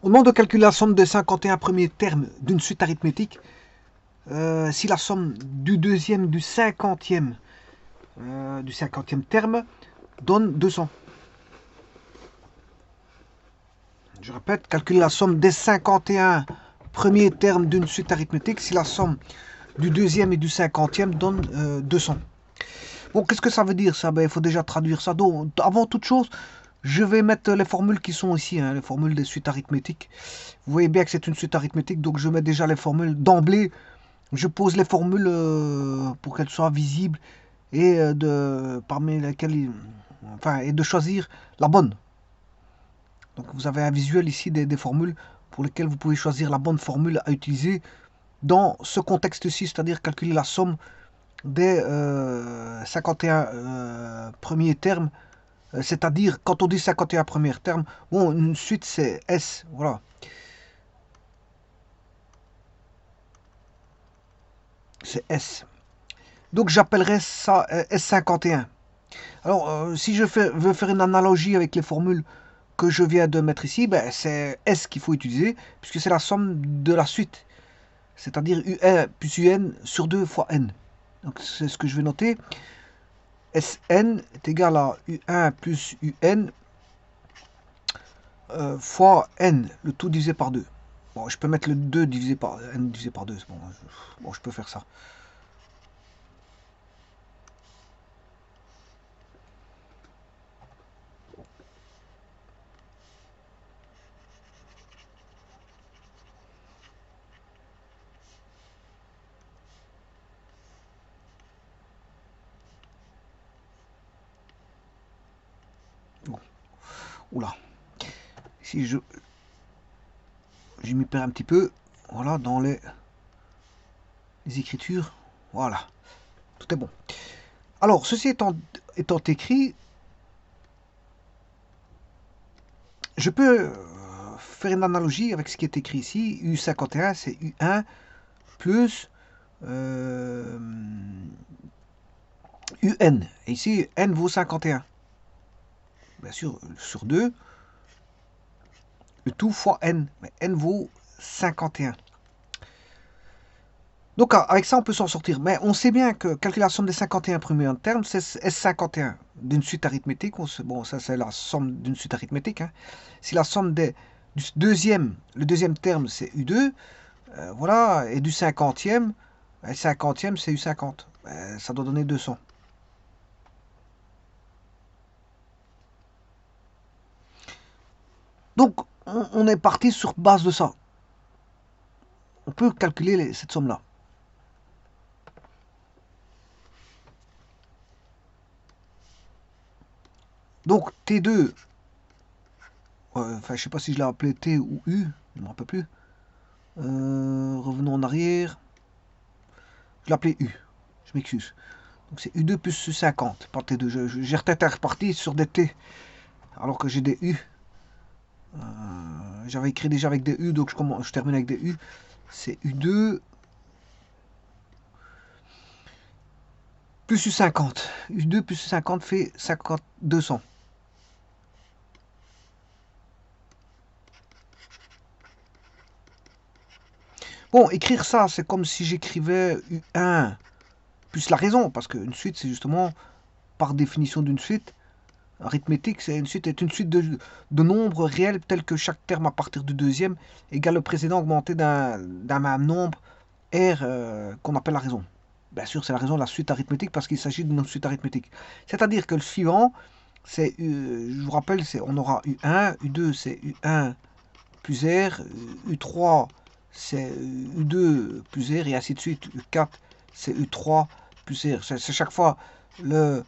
On demande de calculer la somme des 51 premiers termes d'une suite arithmétique si la somme du deuxième du cinquantième terme donne 200. Je répète, calculer la somme des 51 premiers termes d'une suite arithmétique si la somme du deuxième et du cinquantième donne 200. Bon, qu'est-ce que ça veut dire ça? Ben, il faut déjà traduire ça. Donc, avant toute chose, je vais mettre les formules qui sont ici, hein, les formules des suites arithmétiques. Vous voyez bien que c'est une suite arithmétique, donc je mets déjà les formules d'emblée. Je pose les formules pour qu'elles soient visibles et parmi lesquelles, enfin, et de choisir la bonne. Donc vous avez un visuel ici des formules pour lesquelles vous pouvez choisir la bonne formule à utiliser dans ce contexte-ci, c'est-à-dire calculer la somme des 51 premiers termes. C'est-à-dire, quand on dit 51 premiers termes, bon, une suite c'est S, voilà. C'est S. Donc j'appellerai ça S51. Alors, si je veux faire une analogie avec les formules que je viens de mettre ici, ben, c'est S qu'il faut utiliser, puisque c'est la somme de la suite. C'est-à-dire UN plus UN sur 2 fois N. Donc c'est ce que je vais noter. Sn est égal à U1 plus UN fois N, le tout divisé par 2. Bon, je peux mettre le 2 divisé par N divisé par 2. Bon, je peux faire ça. Bon. Oula. Si je m'y perds un petit peu. Voilà, dans les écritures. Voilà. Tout est bon. Alors, ceci étant écrit, je peux faire une analogie avec ce qui est écrit ici. U51, c'est U1 plus UN. Et ici, N vaut 51. Bien sûr, sur 2, le tout fois N. Mais N vaut 51. Donc, avec ça, on peut s'en sortir. Mais on sait bien que calculer la somme des 51 premiers termes, c'est S51 d'une suite arithmétique. Bon, ça, c'est la somme d'une suite arithmétique. Hein. Si la somme du deuxième, le deuxième terme, c'est U2, voilà, et du cinquantième, le cinquantième, c'est U50. Ça doit donner 200. Donc, on est parti sur base de ça. On peut calculer cette somme-là. Donc, T2, enfin, je sais pas si je l'ai appelé T ou U, je ne me rappelle plus. Revenons en arrière. Je l'appelais U, je m'excuse. Donc, c'est U2 plus 50, pas T2. J'ai peut-être reparti sur des T, alors que j'ai des U. J'avais écrit déjà avec des U, donc je termine avec des U. C'est U2 plus U50. U2 plus U50 fait 200. Bon, écrire ça, c'est comme si j'écrivais U1 plus la raison, parce qu'une suite, c'est justement, par définition d'une suite, arithmétique, c'est une suite de nombres réels tels que chaque terme à partir du deuxième égale le précédent augmenté d'un même nombre R qu'on appelle la raison. Bien sûr, c'est la raison de la suite arithmétique parce qu'il s'agit d'une suite arithmétique. C'est-à-dire que le suivant, c'est, je vous rappelle, on aura U1, U2 c'est U1 plus R, U3 c'est U2 plus R et ainsi de suite. U4 c'est U3 plus R. C'est chaque fois le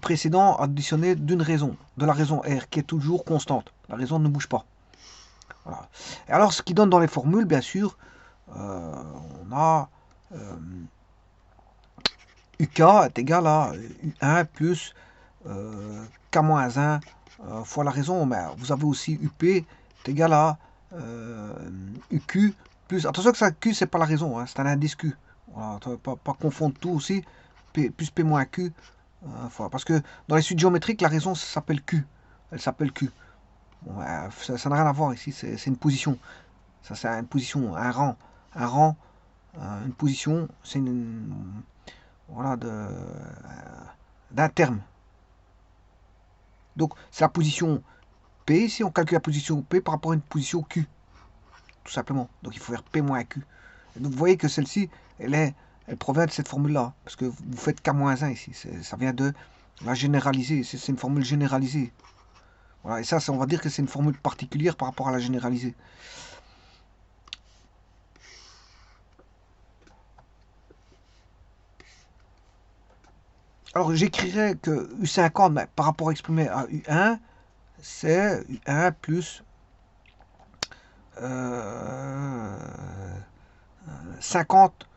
précédent additionné d'une raison, de la raison R qui est toujours constante. La raison ne bouge pas. Voilà. Et alors ce qui donne dans les formules, bien sûr, on a UK est égal à U1 plus K-1 fois la raison. Mais vous avez aussi UP est égal à UQ plus... Attention que ça, Q, c'est pas la raison, hein, c'est un indice Q. Voilà, pas confondre tout aussi. P, plus P moins Q. Parce que dans les suites géométriques, la raison s'appelle Q. Elle s'appelle Q. Bon, ça n'a rien à voir ici, c'est une position. Ça, c'est une position, un rang. Un rang, une position, c'est une. Voilà, d'un terme. Donc, c'est la position P. Ici, on calcule la position P par rapport à une position Q. Tout simplement. Donc, il faut faire P moins Q. Et donc, vous voyez que celle-ci, elle provient de cette formule-là. Parce que vous faites K-1 ici. Ça vient de la généraliser. C'est une formule généralisée. Voilà, et ça, on va dire que c'est une formule particulière par rapport à la généralisée. Alors, j'écrirais que U50, par rapport exprimé à U1, c'est U1 plus 50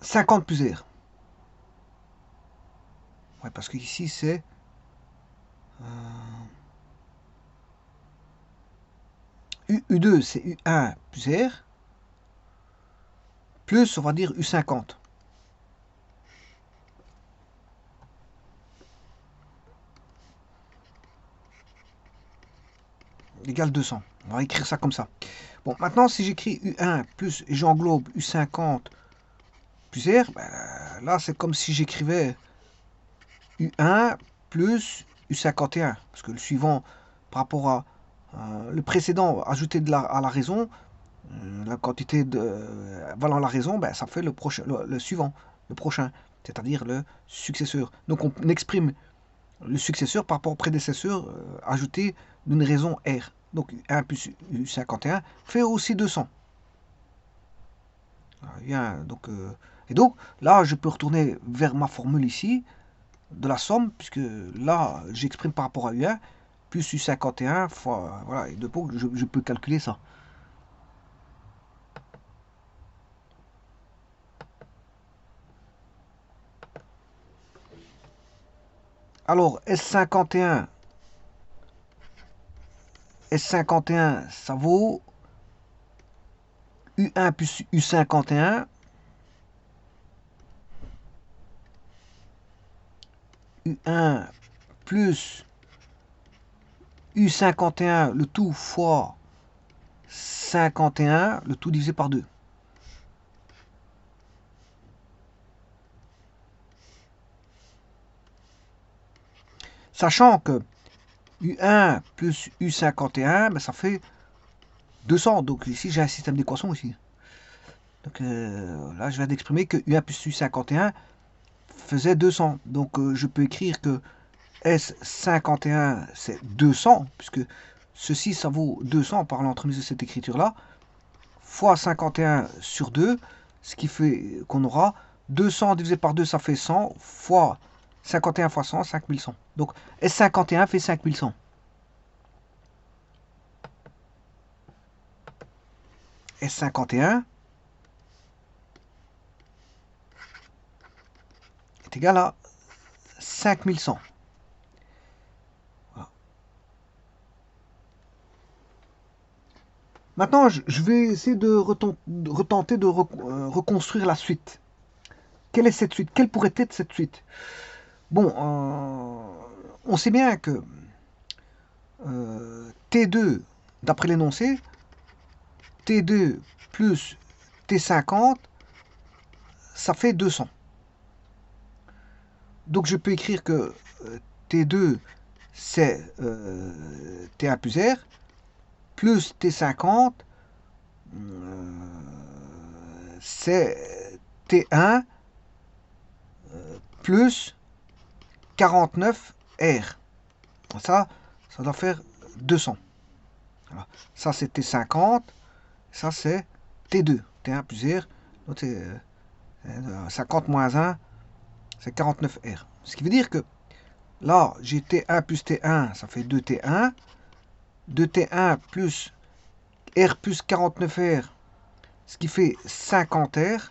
50 plus R. Ouais, parce que ici c'est U2 c'est U1 plus R plus on va dire U50 égale 200. On va écrire ça comme ça. Bon, maintenant si j'écris U1 plus et j'englobe U50 plus R, ben, là c'est comme si j'écrivais U1 plus U51. Parce que le suivant, par rapport à le précédent ajouté à la raison, la quantité valant la raison, ben, ça fait le suivant, le prochain, c'est-à-dire le successeur. Donc on exprime le successeur par rapport au prédécesseur ajouté d'une raison R. Donc 1 plus U51 fait aussi 200. Et donc là, je peux retourner vers ma formule ici de la somme, puisque là, j'exprime par rapport à U1 plus U51 fois, voilà, et de pour je peux calculer ça. Alors, S51, ça vaut U1 plus U51, U1 plus U51, le tout fois 51, le tout divisé par 2. Sachant que U1 plus U51, ben ça fait 200. Donc ici, j'ai un système d'équation ici. Donc là, je viens d'exprimer que U1 plus U51 faisait 200. Donc je peux écrire que S51, c'est 200, puisque ceci, ça vaut 200 par l'entremise de cette écriture-là, fois 51 sur 2, ce qui fait qu'on aura 200 divisé par 2, ça fait 100, fois 51 fois 100, 5100. Donc S51 fait 5100. S51 est égal à 5100. Voilà. Maintenant, je vais essayer de retenter de reconstruire la suite. Quelle est cette suite? Quelle pourrait être cette suite? Bon, on sait bien que T2, d'après l'énoncé, T2 plus T50, ça fait 200. Donc je peux écrire que T2, c'est T1 plus R, plus T50, c'est T1 plus 49R. Ça doit faire 200. Voilà. Ça, c'est T50. Ça, c'est T2. T1 plus R. Donc, c'est 50 moins 1, c'est 49R. Ce qui veut dire que là, j'ai T1 plus T1, ça fait 2T1. 2T1 plus R plus 49R, ce qui fait 50R,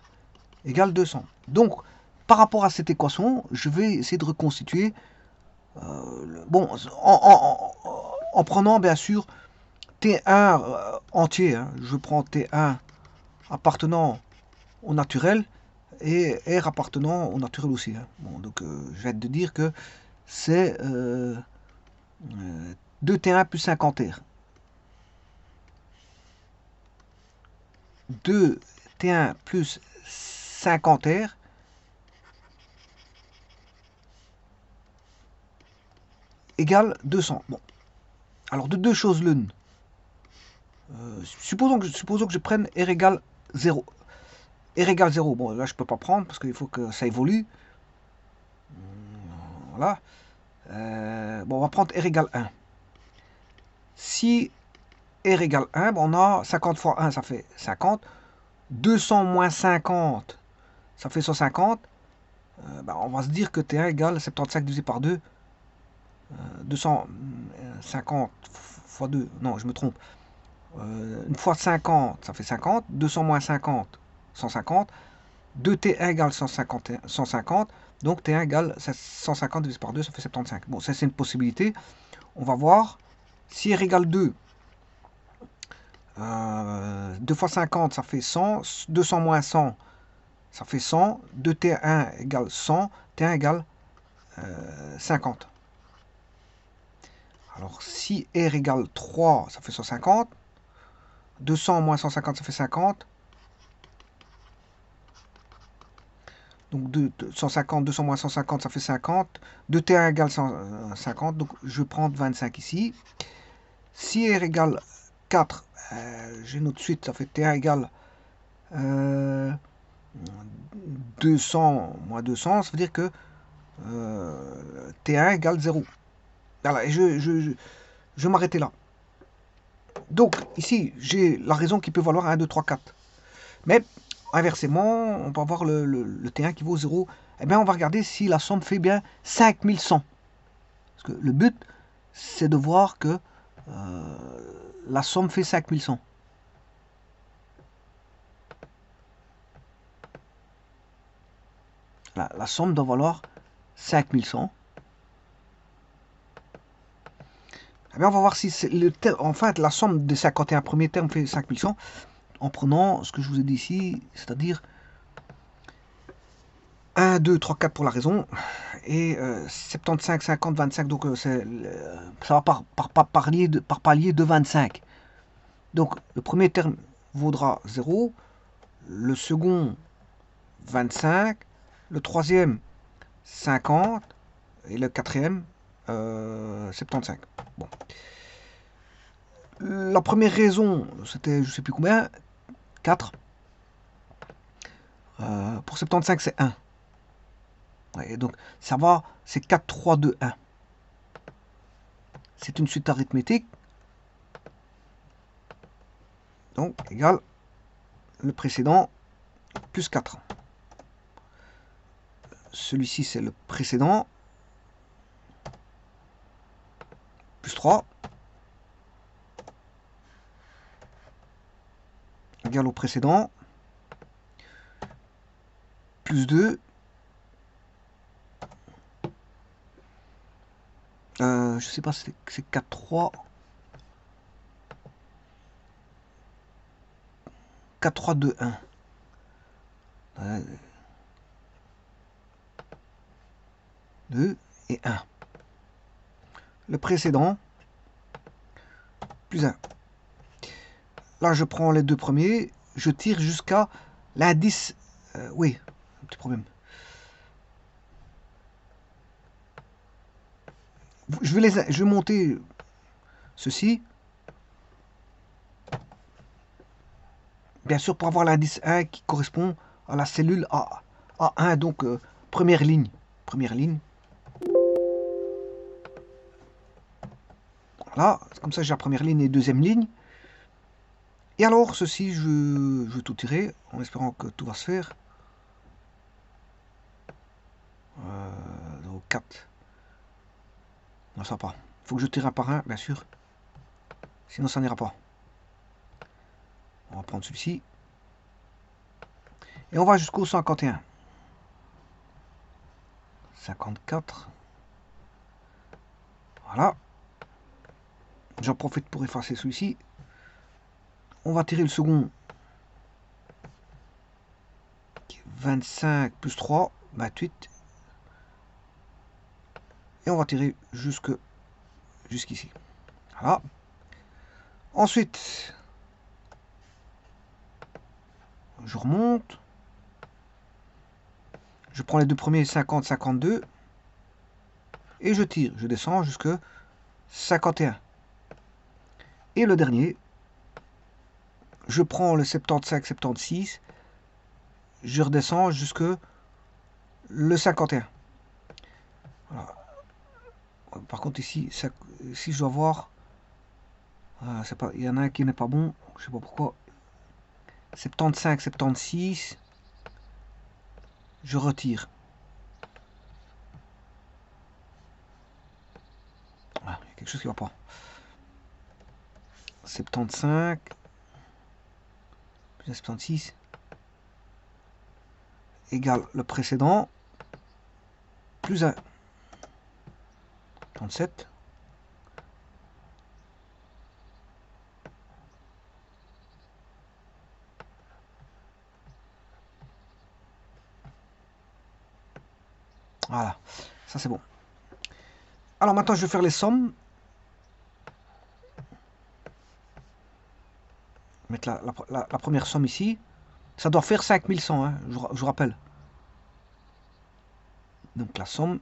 égale 200. Donc, par rapport à cette équation, je vais essayer de reconstituer. Bon, en prenant bien sûr T1 entier. Hein. Je prends T1 appartenant au naturel et R appartenant au naturel aussi. Hein. Bon, donc je vais te dire que c'est 2T1 plus 50R. 2T1 plus 50R égale 200. Bon. Alors, de deux choses l'une. Supposons que je prenne R égale 0. R égale 0. Bon, là, je ne peux pas prendre parce qu'il faut que ça évolue. Voilà. Bon, on va prendre R égale 1. Si R égale 1, bon, on a 50 fois 1, ça fait 50. 200 moins 50, ça fait 150. On va se dire que T1 égale 75 divisé par 2. 250 fois 2, non, je me trompe. Une fois 50, ça fait 50. 200 moins 50, 150. 2T1 égale 150. Donc T1 égale 150 divisé par 2, ça fait 75. Bon, ça c'est une possibilité. On va voir. Si R égale 2, 2 fois 50, ça fait 100. 200 moins 100, ça fait 100. 2T1 égale 100. T1 égale 50. Alors, si R égale 3, ça fait 150. 200 moins 150, ça fait 50. Donc, 150, 200 moins 150, ça fait 50. 2T1 égale 150. Donc, je vais prendre 25 ici. Si R égale 4, j'ai une autre suite, ça fait T1 égale 200 moins 200. Ça veut dire que T1 égale 0. Voilà, et je vais m'arrêter là. Donc, ici, j'ai la raison qui peut valoir 1, 2, 3, 4. Mais, inversement, on peut avoir le T1 qui vaut 0. Eh bien, on va regarder si la somme fait bien 5100. Parce que le but, c'est de voir que la somme fait 5100. La somme doit valoir 5100. Eh bien, on va voir si en fait, la somme des 51 premiers termes fait 5100 en prenant ce que je vous ai dit ici, c'est-à-dire 1, 2, 3, 4 pour la raison, et 75, 50, 25, donc ça va par palier de 25. Donc le premier terme vaudra 0, le second 25, le troisième 50, et le quatrième 75. Bon. La première raison, c'était je sais plus combien, 4. Pour 75, c'est 1. Ouais, donc ça va, c'est 4, 3, 2, 1. C'est une suite arithmétique. Donc, égale le précédent plus 4. Celui-ci, c'est le précédent plus 3. Égale au précédent plus 2. Je sais pas, c'est 4, 3. 4, 3, 2, 1. 2 et 1. Le précédent plus 1. Là, je prends les deux premiers. Je tire jusqu'à l'indice. Oui, un petit problème. Je vais monter ceci. Bien sûr, pour avoir l'indice 1 qui correspond à la cellule A1, donc première ligne. Première ligne. Voilà, comme ça j'ai la première ligne et deuxième ligne. Et alors, ceci, je vais tout tirer, en espérant que tout va se faire. Donc 4. Non, ça va pas. Il faut que je tire un par un, bien sûr. Sinon, ça n'ira pas. On va prendre celui-ci. Et on va jusqu'au 51. 54. Voilà. J'en profite pour effacer celui-ci. On va tirer le second. 25 plus 3, 28. Et on va tirer jusqu'ici. Voilà. Ensuite, je remonte. Je prends les deux premiers 50, 52. Et je tire. Je descends jusque 51. Et le dernier, je prends le 75, 76. Je redescends jusque le 51. Voilà. Par contre ici, si je dois voir, pas, il y en a un qui n'est pas bon, je sais pas pourquoi. 75, 76, je retire. Ah, il y a quelque chose qui va pas. 75 plus 76 égale le précédent plus 1. 37. Voilà, ça c'est bon. Alors maintenant je vais faire les sommes. Mettre la première somme ici. Ça doit faire 5100, hein, je vous rappelle. Donc la somme.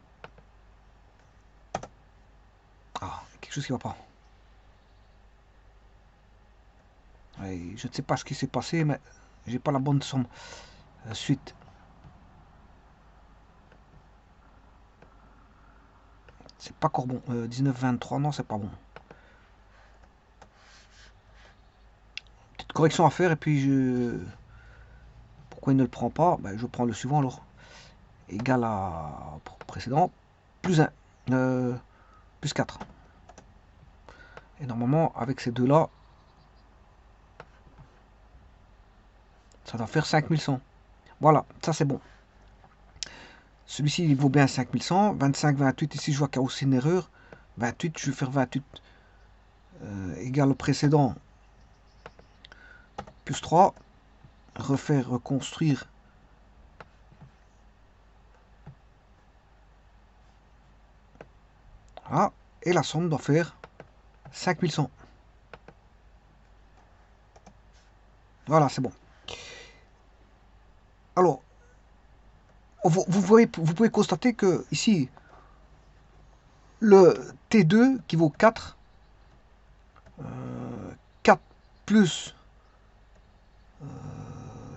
Ah, quelque chose qui va pas. Ouais, je ne sais pas ce qui s'est passé, mais j'ai pas la bonne somme. Suite. C'est pas encore bon. 19-23, non, c'est pas bon. Petite correction à faire et puis je... Pourquoi il ne le prend pas? Ben, je prends le suivant alors. Égal à précédent. Plus 1. Plus 4. Et normalement, avec ces deux-là, ça doit faire 5100. Voilà, ça c'est bon. Celui-ci, il vaut bien 5100. 25, 28, ici je vois qu'il y a aussi une erreur. 28, je vais faire 28 égal au précédent. Plus 3. Refaire, reconstruire. Voilà. Et la somme doit faire 5100. Voilà, c'est bon. Alors, vous pouvez constater que ici, le T2 qui vaut 4, 4 plus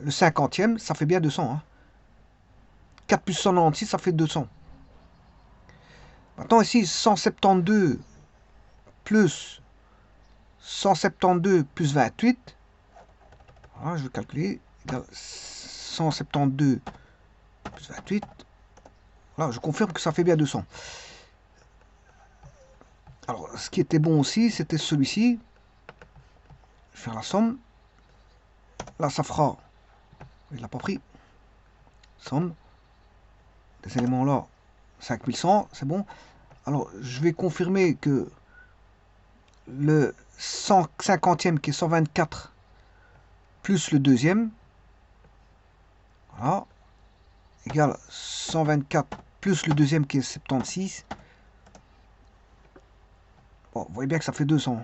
le 50e, ça fait bien 200. Hein. 4 plus 196, ça fait 200. Maintenant ici, 172 plus 172 plus 28. Voilà, je vais calculer. 172 plus 28. Voilà, je confirme que ça fait bien 200. Alors, ce qui était bon aussi, c'était celui-ci. Je vais faire la somme. Là, ça fera... Il l'a pas pris. Somme. Des éléments là. 5100, c'est bon. Alors, je vais confirmer que le 150e qui est 124 plus le deuxième, voilà, égale 124 plus le deuxième qui est 76. Bon, vous voyez bien que ça fait 200.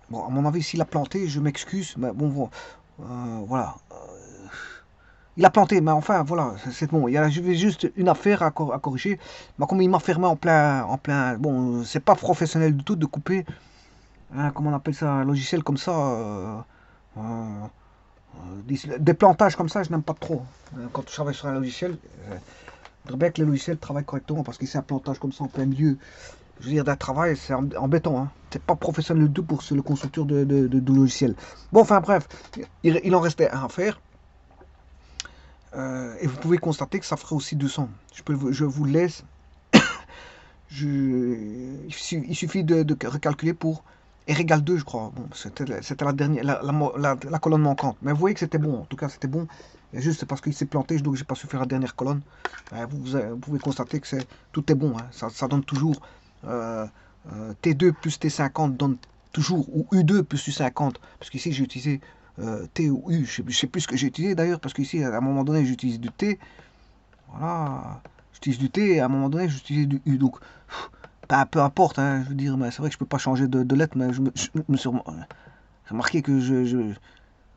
Bon, à mon avis, s'il a planté, je m'excuse, mais bon, voilà. Il a planté, mais enfin, voilà, c'est bon. Il y a juste une affaire à corriger. Mais comme il m'a fermé en plein, bon, c'est pas professionnel du tout de couper, hein, comment on appelle ça, un logiciel comme ça. Des plantages comme ça, je n'aime pas trop. Quand je travaille sur un logiciel, je voudrais bien que les logiciels travaillent correctement, parce que c'est un plantage comme ça en plein milieu, je veux dire, d'un travail, c'est embêtant. Hein. C'est pas professionnel du tout pour le constructeur de logiciel. Bon, enfin bref, il en restait un à faire. Et vous pouvez constater que ça ferait aussi 200. Je vous laisse. Il suffit de recalculer pour R égale 2, je crois. Bon, c'était la dernière, la colonne manquante. Mais vous voyez que c'était bon. En tout cas, c'était bon. Et juste parce qu'il s'est planté, donc j'ai pas su faire la dernière colonne. Vous pouvez constater que tout est bon, hein. Ça donne toujours T2 plus T50 donne toujours, ou U2 plus U50, parce qu'ici j'ai utilisé T ou U, je sais plus ce que j'ai utilisé d'ailleurs, parce qu'ici à un moment donné j'utilise du T, voilà, j'utilise du T et à un moment donné j'utilise du U, donc bah, peu importe, hein, je veux dire, mais c'est vrai que je peux pas changer de lettre, mais je me suis remarqué que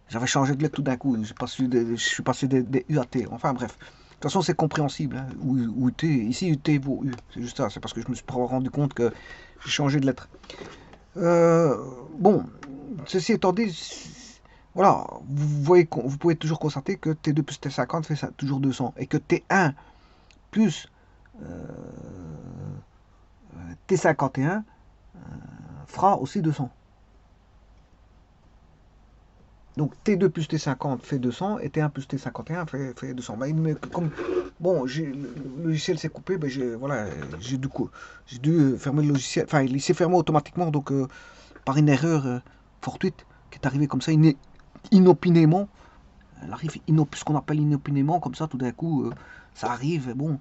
j'avais changé de lettre tout d'un coup, je suis passé des U à T, enfin bref. De toute façon, c'est compréhensible, hein, ou T. Ici, T vaut U. C'est juste ça. C'est parce que je me suis rendu compte que j'ai changé de lettre. Euh, bon, ceci étant dit, voilà, vous pouvez toujours constater que T2 plus T50 fait ça, toujours 200. Et que T1 plus T51 fera aussi 200. Donc T2 plus T50 fait 200 et T1 plus T51 fait 200. Mais comme bon, le logiciel s'est coupé, ben voilà, j'ai dû fermer le logiciel. Enfin, il s'est fermé automatiquement, donc par une erreur fortuite qui est arrivée comme ça inopinément. Elle arrive ce qu'on appelle inopinément, comme ça, tout d'un coup, ça arrive. Bon,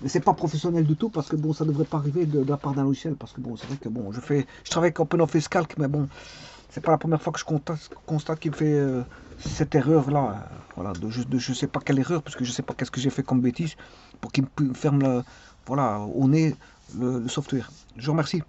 mais c'est pas professionnel du tout parce que bon, ça devrait pas arriver de la part d'un logiciel parce que bon, c'est vrai que bon, je travaille avec OpenOffice Calc, mais bon, c'est pas la première fois que je constate qu'il me fait cette erreur là. Voilà, je sais pas quelle erreur, parce que je sais pas qu'est-ce que j'ai fait comme bêtise pour qu'il me ferme voilà, au nez le software. Je vous remercie.